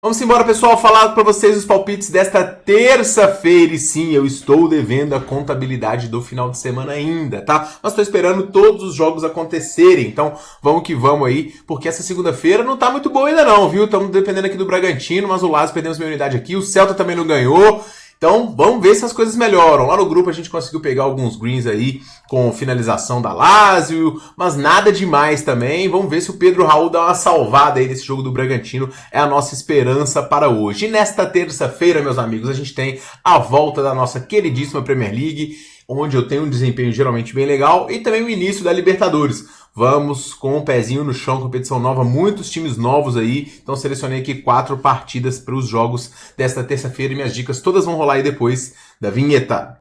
Vamos embora, pessoal, falar para vocês os palpites desta terça-feira. E sim, eu estou devendo a contabilidade do final de semana ainda, tá? Mas estou esperando todos os jogos acontecerem. Então, vamos que vamos aí, porque essa segunda-feira não tá muito boa ainda não, viu? Estamos dependendo aqui do Bragantino, mas o Lazio perdemos minha unidade aqui. O Celta também não ganhou. Então, vamos ver se as coisas melhoram. Lá no grupo a gente conseguiu pegar alguns greens aí com finalização da Lazio, mas nada demais também. Vamos ver se o Pedro Raul dá uma salvada aí nesse jogo do Bragantino. É a nossa esperança para hoje. E nesta terça-feira, meus amigos, a gente tem a volta da nossa queridíssima Premier League, onde eu tenho um desempenho geralmente bem legal, e também o início da Libertadores. Vamos com um pezinho no chão, competição nova, muitos times novos aí. Então selecionei aqui 4 partidas para os jogos desta terça-feira e minhas dicas todas vão rolar aí depois da vinheta.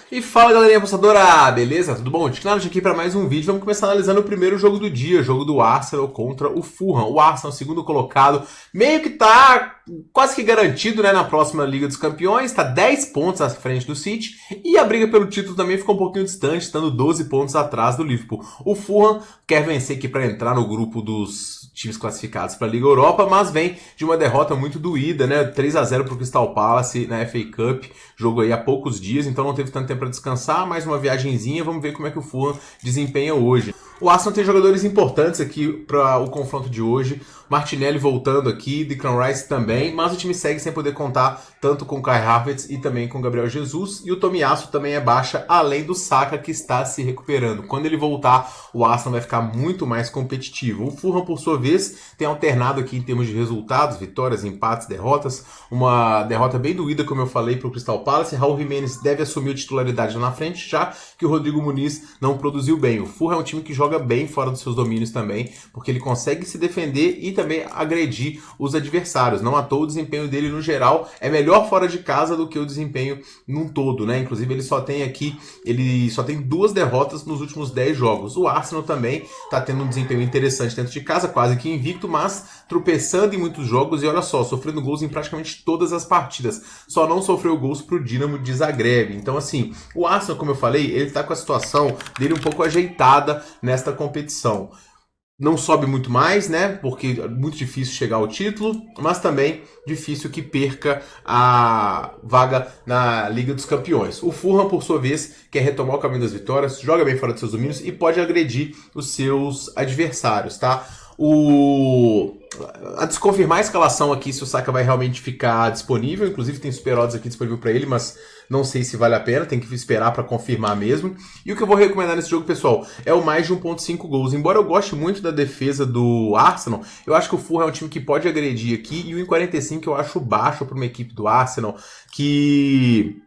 E fala, galerinha apostadora, beleza? Tudo bom? Ticnado aqui para mais um vídeo. Vamos começar analisando o primeiro jogo do dia, jogo do Arsenal contra o Fulham. O Arsenal, segundo colocado, meio que tá quase que garantido, né, na próxima Liga dos Campeões, tá 10 pontos à frente do City, e a briga pelo título também ficou um pouquinho distante, estando 12 pontos atrás do Liverpool. O Fulham quer vencer aqui para entrar no grupo dos times classificados para a Liga Europa, mas vem de uma derrota muito doída, né? 3-0 para o Crystal Palace na FA Cup, jogo aí há poucos dias, então não teve tanto tempo para descansar, mais uma viagenzinha, vamos ver como é que o Fulham desempenha hoje. O Arsenal tem jogadores importantes aqui para o confronto de hoje. Martinelli voltando aqui, Declan Rice também, mas o time segue sem poder contar tanto com o Kai Havertz e também com o Gabriel Jesus. E o Tomiyasu também é baixa, além do Saka, que está se recuperando. Quando ele voltar, o Arsenal vai ficar muito mais competitivo. O Fulham, por sua vez, tem alternado aqui em termos de resultados, vitórias, empates, derrotas. Uma derrota bem doída, como eu falei, para o Crystal Palace. Raul Jimenez deve assumir a titularidade lá na frente, já que o Rodrigo Muniz não produziu bem. O Fulham é um time que joga bem fora dos seus domínios também, porque ele consegue se defender e também agredir os adversários. Não à toa o desempenho dele no geral é melhor fora de casa do que o desempenho num todo, né? Inclusive ele só tem 2 derrotas nos últimos 10 jogos. O Arsenal também tá tendo um desempenho interessante dentro de casa, quase que invicto, mas tropeçando em muitos jogos e olha só, sofrendo gols em praticamente todas as partidas. Só não sofreu gols pro Dinamo de Zagreb. Então assim, o Arsenal, como eu falei, ele tá com a situação dele um pouco ajeitada nesta competição. Não sobe muito mais, né? Porque é muito difícil chegar ao título, mas também difícil que perca a vaga na Liga dos Campeões. O Fulham, por sua vez, quer retomar o caminho das vitórias, joga bem fora dos seus domínios e pode agredir os seus adversários, tá? A desconfirmar a escalação aqui, se o Saka vai realmente ficar disponível, inclusive tem super odds aqui disponível para ele, mas não sei se vale a pena, tem que esperar para confirmar mesmo. E o que eu vou recomendar nesse jogo, pessoal, é o mais de 1.5 gols. Embora eu goste muito da defesa do Arsenal, eu acho que o Fulham é um time que pode agredir aqui, e o 1.45 eu acho baixo para uma equipe do Arsenal, que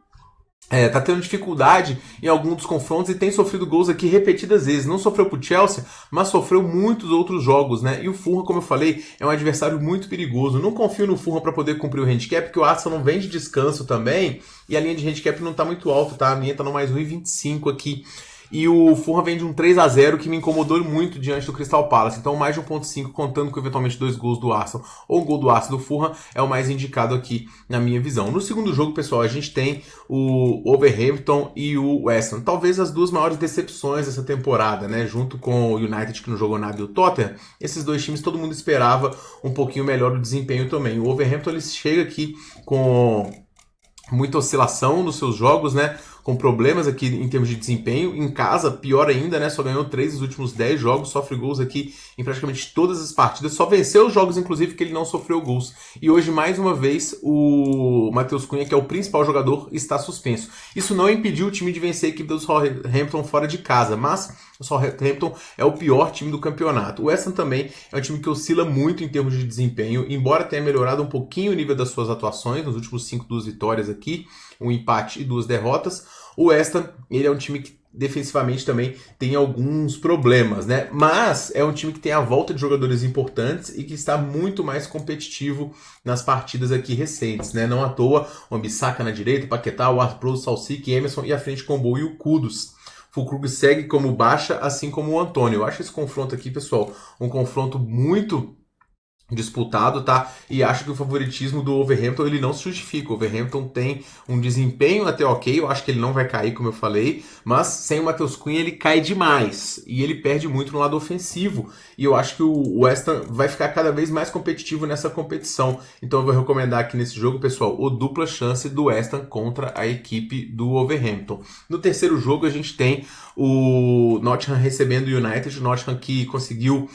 tá tendo dificuldade em alguns dos confrontos e tem sofrido gols aqui repetidas vezes. Não sofreu pro Chelsea, mas sofreu muitos outros jogos, né? E o Fulham, como eu falei, é um adversário muito perigoso. Não confio no Fulham para poder cumprir o handicap, porque o Arsenal não vem de descanso também e a linha de handicap não tá muito alta, tá? A linha tá no mais 1,25 aqui. E o Fulham vem de um 3-0 que me incomodou muito diante do Crystal Palace. Então mais de 1.5, contando com eventualmente 2 gols do Arsenal ou um gol do Arsenal do Fulham, é o mais indicado aqui na minha visão. No segundo jogo, pessoal, a gente tem o Wolverhampton e o West Ham. Talvez as duas maiores decepções dessa temporada, né? Junto com o United, que não jogou nada, e o Tottenham. Esses dois times todo mundo esperava um pouquinho melhor o desempenho também. O Wolverhampton ele chega aqui com muita oscilação nos seus jogos, né? Com problemas aqui em termos de desempenho. Em casa, pior ainda, né? Só ganhou 3 dos últimos 10 jogos, sofre gols aqui em praticamente todas as partidas. Só venceu os jogos, inclusive, que ele não sofreu gols. E hoje, mais uma vez, o Matheus Cunha, que é o principal jogador, está suspenso. Isso não impediu o time de vencer a equipe do Southampton fora de casa, mas o Southampton é o pior time do campeonato. O West Ham também é um time que oscila muito em termos de desempenho, embora tenha melhorado um pouquinho o nível das suas atuações, nos últimos 5, 2 vitórias aqui, um empate e 2 derrotas. O West Ham, ele é um time que defensivamente também tem alguns problemas, né? Mas é um time que tem a volta de jogadores importantes e que está muito mais competitivo nas partidas aqui recentes, né? Não à toa, o Ambissaca na direita, Paquetá, o Ward-Prowse, Salsic, Emerson e à frente com o Boa e o Kudus. Füllkrug segue como baixa, assim como o Antônio. Eu acho esse confronto aqui, pessoal, um confronto muito disputado, tá? E acho que o favoritismo do Wolverhampton ele não se justifica. O Wolverhampton tem um desempenho até ok, eu acho que ele não vai cair, como eu falei, mas sem o Matheus Cunha ele cai demais e ele perde muito no lado ofensivo. E eu acho que o West Ham vai ficar cada vez mais competitivo nessa competição. Então eu vou recomendar aqui nesse jogo, pessoal, o dupla chance do West Ham contra a equipe do Wolverhampton. No terceiro jogo a gente tem o Nottingham recebendo o United, o Nottingham que conseguiu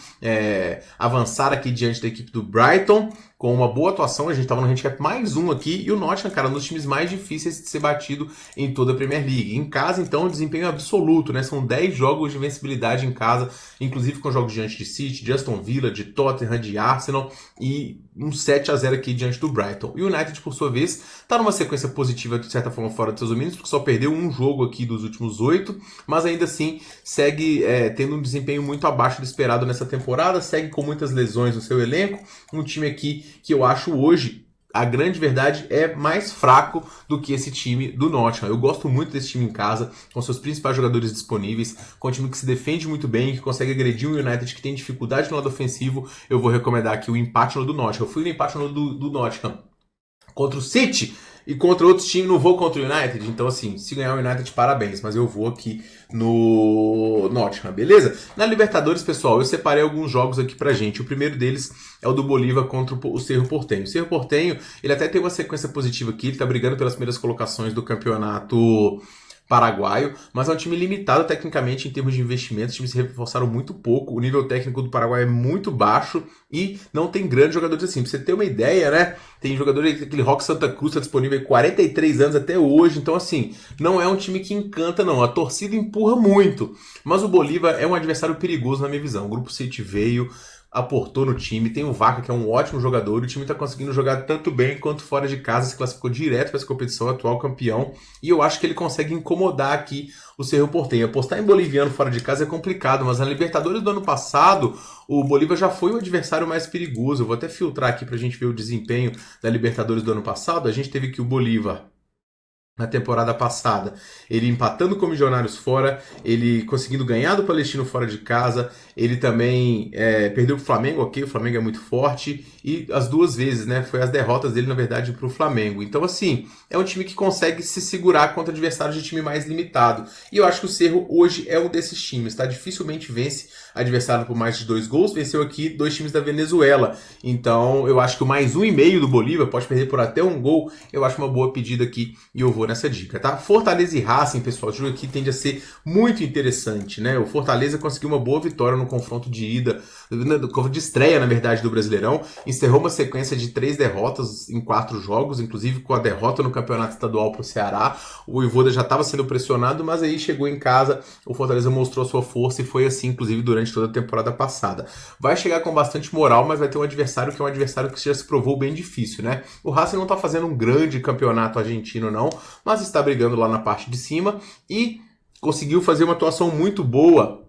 avançar aqui diante da equipe do Brighton, com uma boa atuação, a gente estava no handicap mais um aqui, e o Nottingham, cara, um dos times mais difíceis de ser batido em toda a Premier League. Em casa, então, desempenho absoluto, né? São 10 jogos de vencibilidade em casa, inclusive com jogos diante de City, de Aston Villa, de Tottenham, de Arsenal, e um 7-0 aqui diante do Brighton. E o United, por sua vez, está numa sequência positiva, de certa forma, fora dos seus domínios, porque só perdeu um jogo aqui dos últimos 8, mas ainda assim segue tendo um desempenho muito abaixo do esperado nessa temporada, segue com muitas lesões no seu elenco, um time aqui que eu acho hoje, a grande verdade, é mais fraco do que esse time do Nottingham. Eu gosto muito desse time em casa, com seus principais jogadores disponíveis, com um time que se defende muito bem, que consegue agredir um United que tem dificuldade no lado ofensivo. Eu vou recomendar aqui o empate no do Nottingham. Eu fui no empate no do Nottingham contra o City, e contra outros times não vou contra o United. Então, assim, se ganhar o United, parabéns. Mas eu vou aqui no Nottingham, beleza? Na Libertadores, pessoal, eu separei alguns jogos aqui pra gente. O primeiro deles é o do Bolívar contra o Cerro Porteño. O Cerro Porteño, ele até tem uma sequência positiva aqui. Ele tá brigando pelas primeiras colocações do campeonato paraguaio, mas é um time limitado tecnicamente em termos de investimentos. Os times se reforçaram muito pouco, o nível técnico do Paraguai é muito baixo e não tem grandes jogadores assim. Pra você ter uma ideia, né? Tem jogador, aquele Roque Santa Cruz tá disponível há 43 anos até hoje, então assim, não é um time que encanta não, a torcida empurra muito, mas o Bolívar é um adversário perigoso na minha visão. O Grupo City veio, aportou no time, tem o Vaca, que é um ótimo jogador, o time está conseguindo jogar tanto bem quanto fora de casa, se classificou direto para essa competição, atual campeão, e eu acho que ele consegue incomodar aqui o Cerro Porteño. Apostar em boliviano fora de casa é complicado, mas na Libertadores do ano passado, o Bolívar já foi o adversário mais perigoso. Eu vou até filtrar aqui para a gente ver o desempenho da Libertadores do ano passado. A gente teve aqui o Bolívar na temporada passada, ele empatando com o Milionários fora, ele conseguindo ganhar do Palestino fora de casa, ele também perdeu pro Flamengo, ok, o Flamengo é muito forte, e as duas vezes, né, foi as derrotas dele, na verdade, pro Flamengo. Então, assim, é um time que consegue se segurar contra adversários de time mais limitado. E eu acho que o Cerro hoje é um desses times, tá? Dificilmente vence adversário por mais de 2 gols, venceu aqui 2 times da Venezuela. Então, eu acho que o mais 1,5 do Bolívar pode perder por até 1 gol, eu acho uma boa pedida aqui, e eu vou nessa dica, tá? Fortaleza e Racing, pessoal, o jogo aqui tende a ser muito interessante, né? O Fortaleza conseguiu uma boa vitória no confronto de ida, no confronto de estreia, na verdade, do Brasileirão, encerrou uma sequência de 3 derrotas em 4 jogos, inclusive com a derrota no Campeonato Estadual pro Ceará. O Voivoda já estava sendo pressionado, mas aí chegou em casa, o Fortaleza mostrou sua força e foi assim, inclusive, durante toda a temporada passada. Vai chegar com bastante moral, mas vai ter um adversário que é um adversário que já se provou bem difícil, né? O Racing não tá fazendo um grande campeonato argentino, não, mas está brigando lá na parte de cima e conseguiu fazer uma atuação muito boa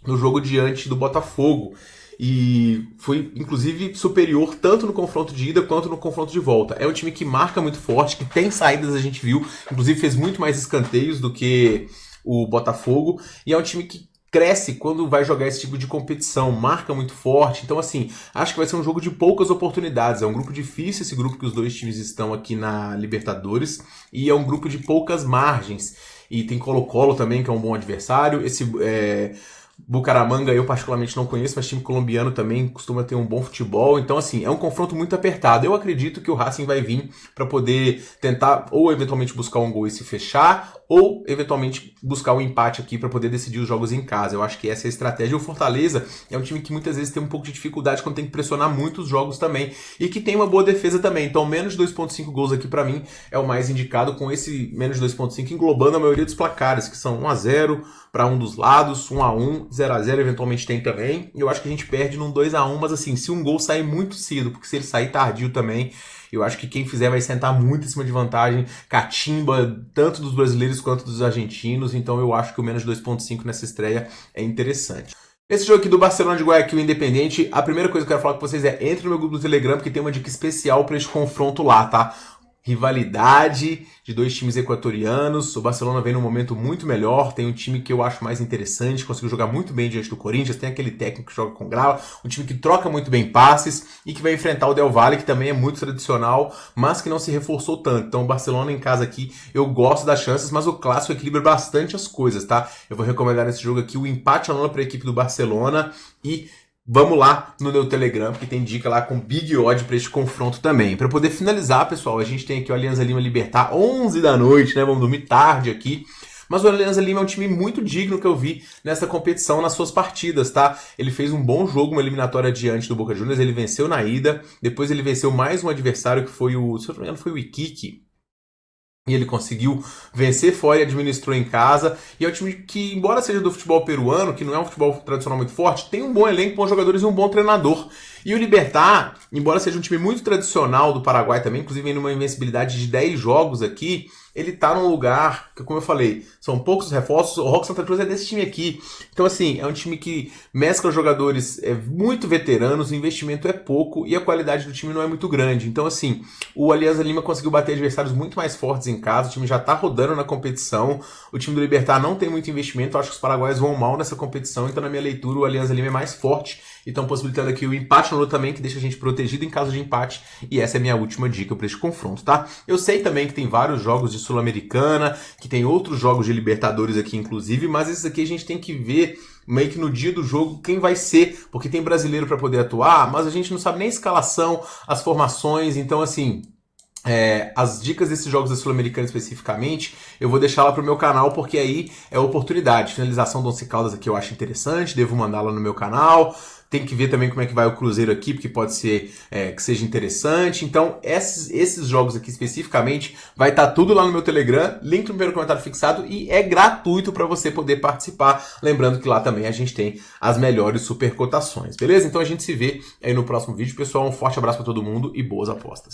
no jogo diante do Botafogo. E foi, inclusive, superior tanto no confronto de ida quanto no confronto de volta. É um time que marca muito forte, que tem saídas, a gente viu, inclusive fez muito mais escanteios do que o Botafogo, e é um time que cresce quando vai jogar esse tipo de competição, marca muito forte. Então, assim, acho que vai ser um jogo de poucas oportunidades. É um grupo difícil, esse grupo que os dois times estão aqui na Libertadores, e é um grupo de poucas margens. E tem Colo-Colo também, que é um bom adversário. Esse Bucaramanga eu particularmente não conheço, mas time colombiano também costuma ter um bom futebol. Então, assim, é um confronto muito apertado. Eu acredito que o Racing vai vir para poder tentar ou eventualmente buscar um gol e se fechar, ou eventualmente buscar um empate aqui para poder decidir os jogos em casa. Eu acho que essa é a estratégia. O Fortaleza é um time que muitas vezes tem um pouco de dificuldade quando tem que pressionar muito os jogos também, e que tem uma boa defesa também. Então, menos de 2,5 gols aqui para mim é o mais indicado, com esse menos de 2,5 englobando a maioria dos placares, que são 1-0 para um dos lados, 1-1, 0-0 eventualmente tem também. Eu acho que a gente perde num 2-1, mas assim, se um gol sair muito cedo, porque se ele sair tardio também, eu acho que quem fizer vai sentar muito em cima de vantagem, catimba tanto dos brasileiros quanto dos argentinos. Então eu acho que o menos de 2,5 nessa estreia é interessante. Esse jogo aqui do Barcelona de Guayaquil Independente, a primeira coisa que eu quero falar com vocês é: entre no meu grupo do Telegram, porque tem uma dica especial para esse confronto lá, tá? rivalidade de dois times equatorianos. O Barcelona vem num momento muito melhor, tem um time que eu acho mais interessante, conseguiu jogar muito bem diante do Corinthians, tem aquele técnico que joga com grau, um time que troca muito bem passes e que vai enfrentar o Del Valle, que também é muito tradicional, mas que não se reforçou tanto. Então o Barcelona em casa aqui, eu gosto das chances, mas o clássico equilibra bastante as coisas, tá? Eu vou recomendar nesse jogo aqui o empate anula para a equipe do Barcelona e vamos lá no meu Telegram, que tem dica lá com Big Odd para este confronto também. Para poder finalizar, pessoal, a gente tem aqui o Alianza Lima Libertad, 11 da noite, né? Vamos dormir tarde aqui. Mas o Alianza Lima é um time muito digno que eu vi nessa competição, nas suas partidas, tá? Ele fez um bom jogo, uma eliminatória diante do Boca Juniors, ele venceu na ida, depois ele venceu mais um adversário que foi o, se eu não me engano, foi o Iquique. E ele conseguiu vencer fora e administrou em casa. E é um time que, embora seja do futebol peruano, que não é um futebol tradicional muito forte, tem um bom elenco, bons jogadores e um bom treinador. E o Libertad, embora seja um time muito tradicional do Paraguai também, inclusive vem numa invencibilidade de 10 jogos aqui, ele tá num lugar que, como eu falei, são poucos reforços. O Roque Santa Cruz é desse time aqui. Então, assim, é um time que mescla jogadores muito veteranos, o investimento é pouco e a qualidade do time não é muito grande. Então, assim, o Alianza Lima conseguiu bater adversários muito mais fortes em casa, o time já tá rodando na competição, o time do Libertad não tem muito investimento, eu acho que os paraguaios vão mal nessa competição, então, na minha leitura, o Alianza Lima é mais forte e estão possibilitando aqui o empate no também, que deixa a gente protegido em caso de empate, e essa é a minha última dica para este confronto, tá? Eu sei também que tem vários jogos de Sul-Americana, que tem outros jogos de Libertadores aqui, inclusive, mas esses aqui a gente tem que ver meio que no dia do jogo quem vai ser, porque tem brasileiro para poder atuar, mas a gente não sabe nem a escalação, as formações, então assim... as dicas desses jogos da Sul-Americana especificamente, eu vou deixar lá pro meu canal, porque aí é oportunidade. Finalização do Once Caldas aqui eu acho interessante, devo mandar lá no meu canal. Tem que ver também como é que vai o Cruzeiro aqui, porque pode ser que seja interessante. Então, esses jogos aqui especificamente, vai estar tudo lá no meu Telegram, link no primeiro comentário fixado, e é gratuito para você poder participar. Lembrando que lá também a gente tem as melhores super cotações, beleza? Então a gente se vê aí no próximo vídeo. Pessoal, um forte abraço para todo mundo e boas apostas.